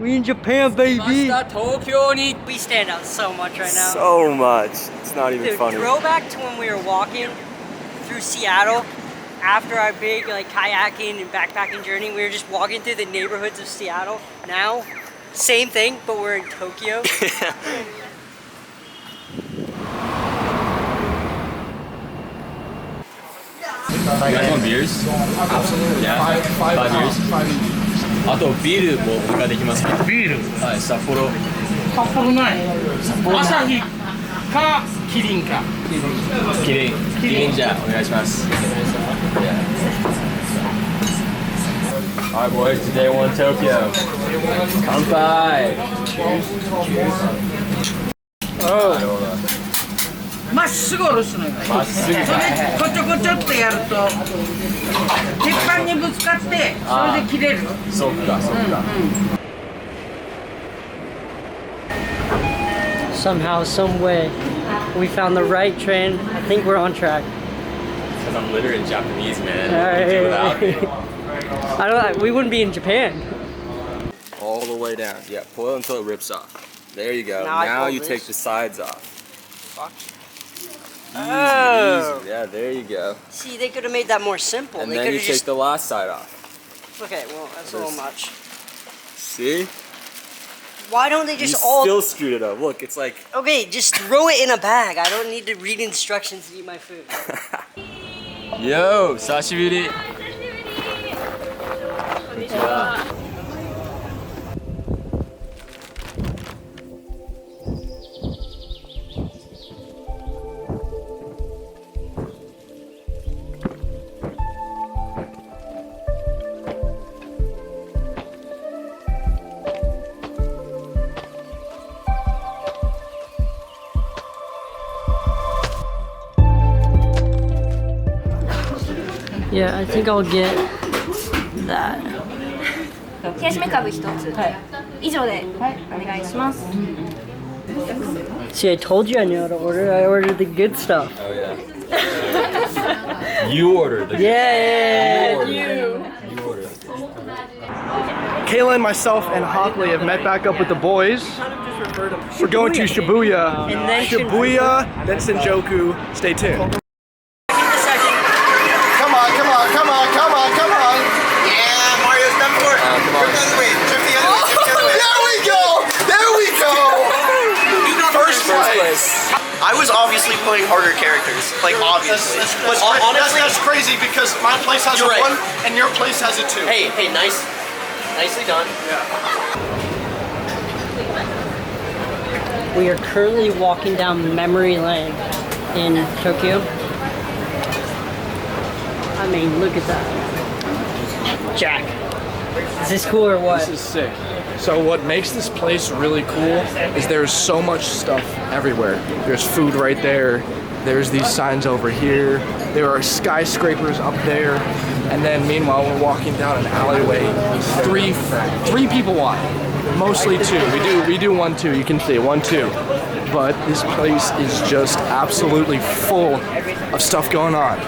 We in Japan, baby. We stand out so much right now. So much. It's not even Dude, funny. throwback to when we were walking through Seattle after our big like kayaking and backpacking journey. We were just walking through the neighborhoods of Seattle. Now, same thing, but we're in Tokyo. You guys want beers? Absolutely. Yeah. 5 beers. あとビールもお願いできますか？ビール。はい、札幌。札幌ない。アサヒかキリンか。キリンじゃお願いします。Alright boys, today one Tokyo. 乾杯。まっすぐ下ろすのよ。まっすぐ。それでこちょこちょってやると鉄板にぶつかってそれで切れる。そっかそっか。Somehow, some way, we found the right train. I think we're on track. Because I'm literally Japanese, man. Hey. Without me. I don't. We wouldn't be in Japan. All the way down. Yeah, pull it until it rips off. There you go. Now Now you this. take the sides off. Fuck. Easy. Yeah, there you go. See, they could have made that more simple. And they then could you have take just. the last side off. Okay, well, that's a little much. See? Why don't they You just all? still screwed it up. Look, it's like... Okay, just throw it in a bag. I don't need to read instructions to eat my food. Yo, 久しぶり。Yeah, I think I'll get that. 冷やしめかぶ一つ。以上でお願いします。 See, I told you I knew how to order. I ordered the good stuff. Oh yeah. You ordered the Yeah, You ordered. Kayla, myself, and Hockley have met back up with the boys. We're going to Shibuya. And then Shibuya, then Shinjuku. Stay tuned. Yeah, Mario's done for it. come on. Trip the other way. Trip the other way. Trip the other way. There we go! There we go! First place. I was obviously playing harder characters. Like, obviously. But honestly, That's crazy because my place has You're a right. 1 and your place has a 2. hey, nicely done. we are currently walking down memory lane in Tokyo. I mean, look at that. Jack, is this cool or what? This is sick. So what makes this place really cool is there's so much stuff everywhere. There's food right there. There's these signs over here. There are skyscrapers up there. And then meanwhile, we're walking down an alleyway. Three people wide. Mostly 2. We do 1, 2. You can see 1, 2. But this place is just absolutely full of stuff going on.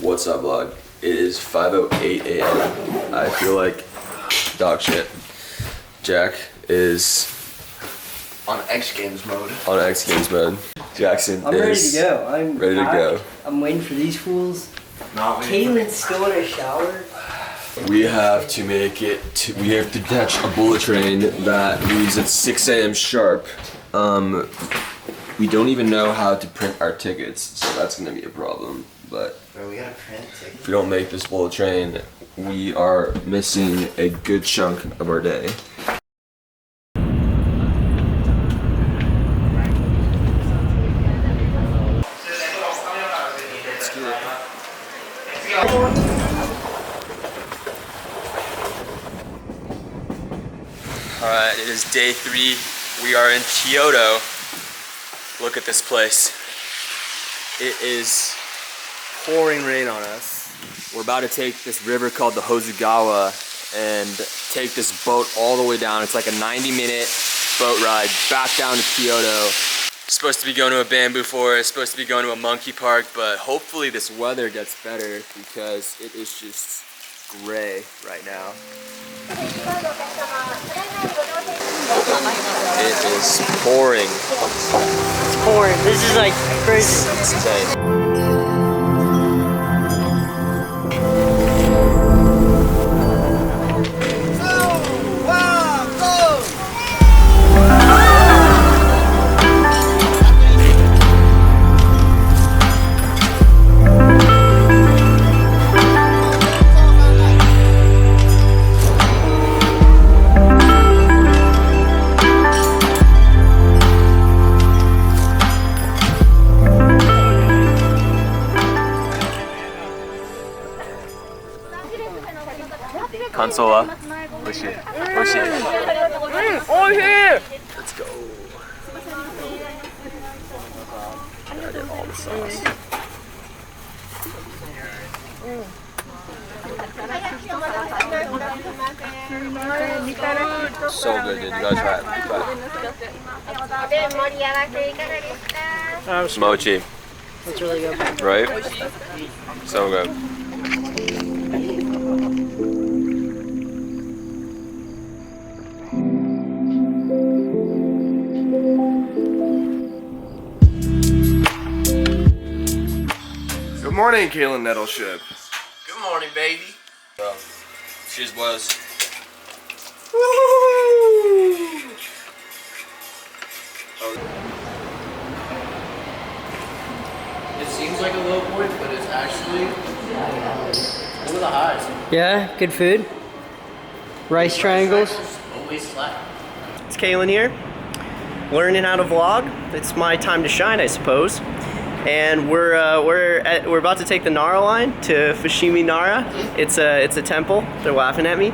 What's up, vlog? It is 5:08 a.m. I feel like dog shit. Jack is On X Games mode. on X Games mode. Jackson I'm ready is to go. I'm ready to go. I'm waiting for these fools. Caitlin's still in her shower. We have to make it to, we have to catch a bullet train that leaves at 6 a.m. sharp. We don't even know how to print our tickets, so that's gonna be a problem. But Bro, we gotta print tickets. if we don't make this bullet train, we are missing a good chunk of our day. Alright, it is day 3. We are in Kyoto. Look at this place. It is pouring rain on us. We're about to take this river called the Hozugawa and take this boat all the way down. It's like a 90-minute boat ride back down to Kyoto. Supposed to be going to a bamboo forest, supposed to be going to a monkey park, but hopefully this weather gets better because it is just gray right now. It is pouring. It's pouring. This is like crazy. It's insane. Consola. Oishii. Oishii. Oishii! Let's go. Gotta get all the sauce. So good, dude. You gotta try it. Try it. Mochi. That's really good. Right? So good. Good morning, Kaylin Nettleship. Good morning, baby. Cheers, boys. It seems like a low point, but it's actually one of the highs. Yeah, good food. Rice triangles. Always flat. It's Kaylin here, learning how to vlog. It's my time to shine, I suppose. And we're about to take the Nara line to Fushimi Nara. It's a temple. They're laughing at me.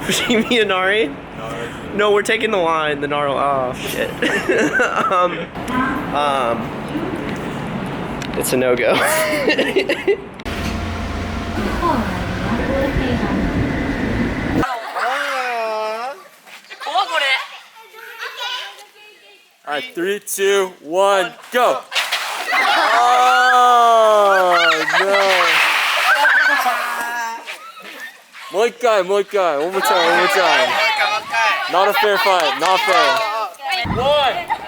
Fushimi Inari. No, we're taking the line. The Nara. Oh shit. It's a no-go. All right, 3, 2, 1, go! Oh no! One more time. Not a fair fight. Not fair. 1,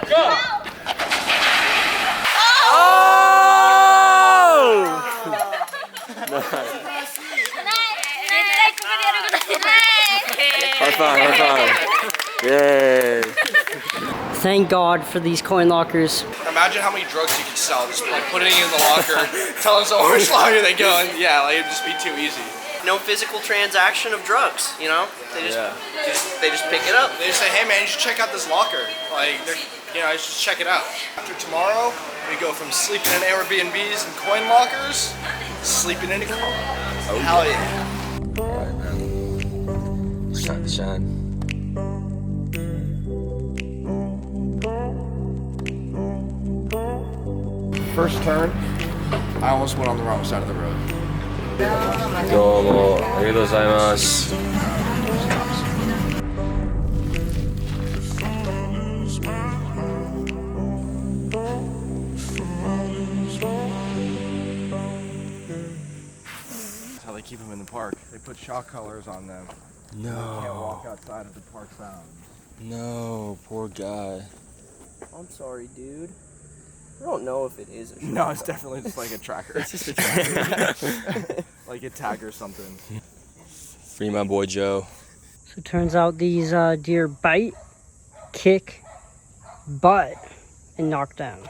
go! Oh! High five. Yay! Thank God for these coin lockers. Imagine how many drugs you could sell just like putting it in the locker, telling someone which locker they go, and yeah, like it'd just be too easy. No physical transaction of drugs, you know? They just pick it up. They just say, hey man, you should check out this locker. Like, just check it out. After tomorrow, we go from sleeping in Airbnbs and coin lockers, sleeping in a car. Oh, hell yeah. Alright, man. It's time to shine. First turn, I almost went on the wrong side of the road. Domo, arigatou gozaimasu. That's how they keep them in the park. They put shock collars on them. No. You can't walk outside of the park bounds. No, poor guy. I'm sorry, dude. I don't know if it is a No, it's definitely just like a tracker. It's just a tracker. Like a tag or something. Free my boy Joe. So it turns out these deer bite, kick, butt, and knock down.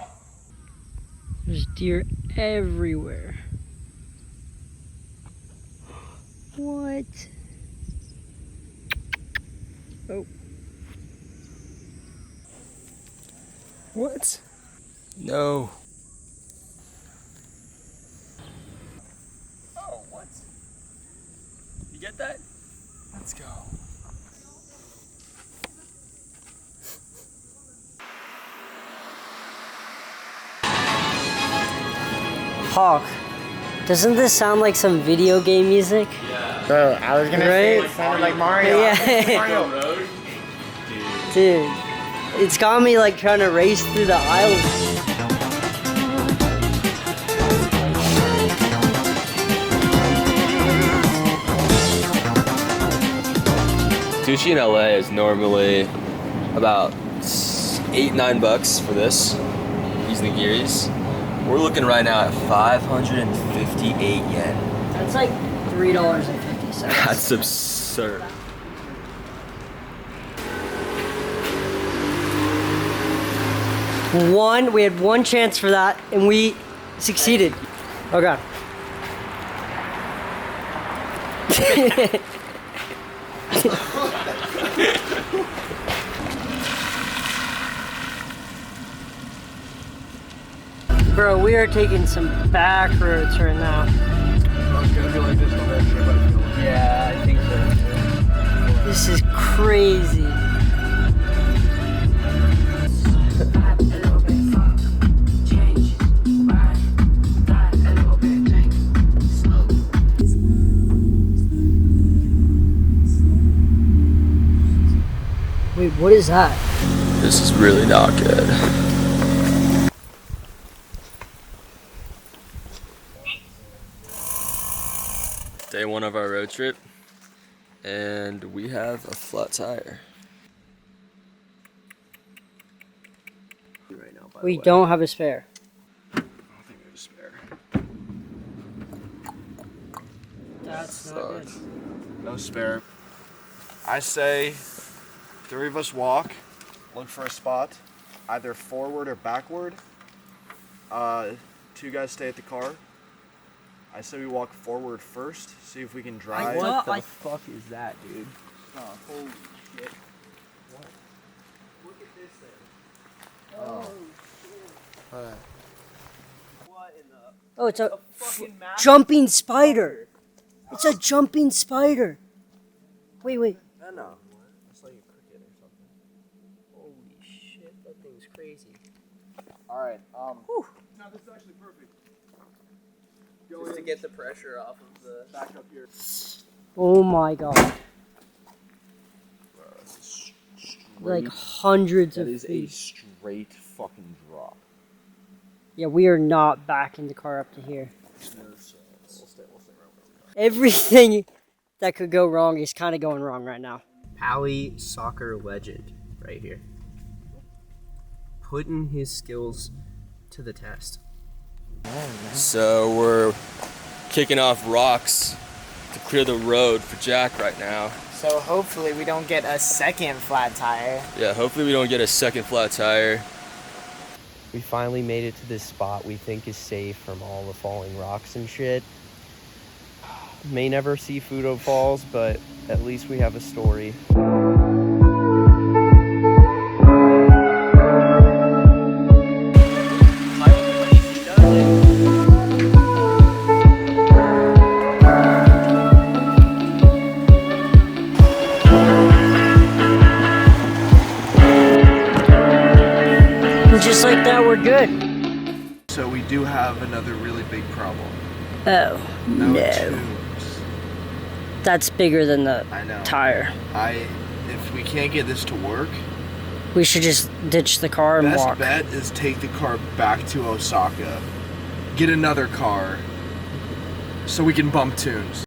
There's deer everywhere. What? Oh. What? No. Oh, what? You get that? Let's go. Hawk Doesn't this sound like some video game music? Bro, I was gonna say Right? it sounded like Mario. Yeah. Dude, it's got me like trying to race through the aisles. Sushi in LA is normally about $8-9 for this, using the gears. We're looking right now at 558 yen. That's like $3.50. That's absurd. We had one chance for that, and we succeeded. Oh god. Bro, we are taking some back roads right now. It's gonna be like this the whole trip, I feel like. Yeah, I think so. This is crazy. Wait, what is that? This is really not good. Day one of our road trip, and we have a flat tire. Right now, by the We way. don't have a spare. I don't think we have a spare. That's not good. Sucks. No spare. I say 3 of us walk, look for a spot, either forward or backward. 2 guys stay at the car. I say we walk forward first, see if we can drive. What the fuck is that, dude? Oh, holy shit. What? Look at this thing. Oh. What in the... Oh, it's a fucking map? jumping spider. It's a jumping spider. Wait. No. It's like a cricket or something. Holy shit, that thing's crazy. Alright, Whew. No, this is actually perfect. Just to get the pressure off of the... Back up here. Oh my god. Like hundreds of feet. straight fucking drop. Yeah, we are not backing the car up to here. We'll stay right where we are. Everything that could go wrong is kind of going wrong right now. Pally soccer legend right here. Putting his skills to the test. So we're kicking off rocks to clear the road for Jack right now. So hopefully we don't get a second flat tire. Yeah, hopefully we don't get a second flat tire. We finally made it to this spot we think is safe from all the falling rocks and shit. May never see Fudo Falls, but at least we have a story. Just like that, we're good. So we do have another really big problem. Oh, No no. tubes. That's bigger than the I know. tire. If we can't get this to work, We should just ditch the car and best walk. bet is take the car back to Osaka, get another car, so we can bump tunes.